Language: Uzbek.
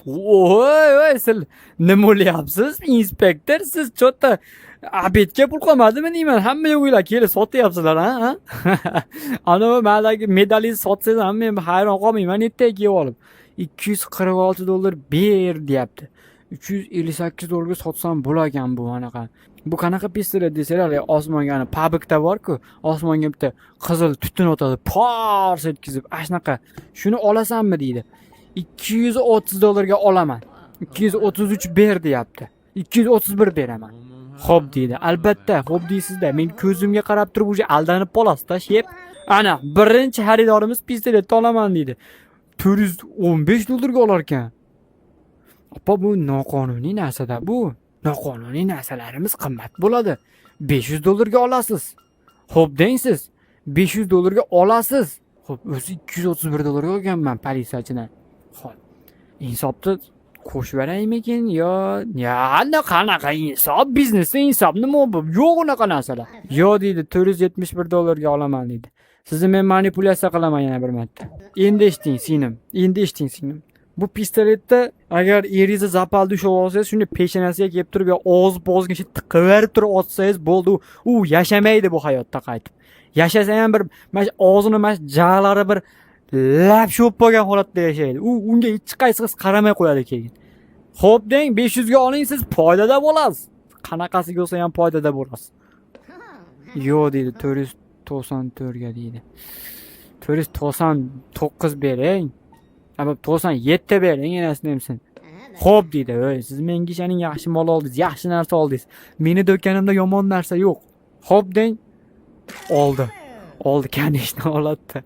Voy, siz nima o'ylayapsiz, inspektor? Siz cho'tta abedga pul qolmadimi deyman. Hamma yo'g'inglar kelib sotyapsizlar, ha? Anavi maldagi medalingizni sotsangiz ham men hayron qolmayman, ertaga kelib olib. $246 ber deyapti. $358 sotsam bo'lagan bu anaqa. Bu qanaqa pistolet desalar, osmonga ana pabikda bor-ku, osmonga bitta qizil tutun o'tadi, pars etkizib, ashnaqa. Shuni olasanmi deydi. $230 ga olaman. 233 ber deyapti. 231 beraman. Xo'p deydi. Albatta, xo'p deysizda. Men ko'zimga qarab turib o'sha aldanib qolasiz-da, shep. Ana, birinchi xaridorimiz pistolet olaman deydi. $415 ga olar ekan. Oppa, bu noqonuniy narsa-da bu. Noqonuniy narsalarimiz qimmat bo'ladi. $500 ga olasiz. Xo'p deysiz. $500 ga olasiz. Xo'p, o'zi $231 ga olganman politsiyachidan. Xo'p. Insobni qo'shib beraymikin yo qanaqa insob? Biznesda insob nima bu? Yo'q unaqa narsalar. Yo'q deydi, $471 ga olaman deydi. Sizni men manipulyatsiya qilaman yana bir marta. Endi eshiting singlim. Endi eshiting singlim. Bu pistoletda agar eringizni zapalda ushlab olsangiz, shuni peshonasiga kelib turib yo og'iz bozgicha tiqaverib turib otsangiz bo'ldi, u yashamaydi bu hayotda qaytib. Yashasa ham bir mana og'zini mana jag'lari bir lab sho'p bo'lgan holatda yashaydi. Unga hech qaysiz qaramay qo'yadi keyin. Xo'p deng, 500 ga oling, siz foydada bo'lasiz. Qanaqasiga bo'lsa ham foydada bo'lasiz. Yo'q deydi, 494 ga deydi. 499 bering. Ama 97 bering enasini emsin. Xo'p deydi, siz menga ishaning yaxshi mol oldingiz, yaxshi narsa oldingiz. Meni do'konimda yomon narsa yo'q. Xo'p deng. Oldi. Kanishni oladi.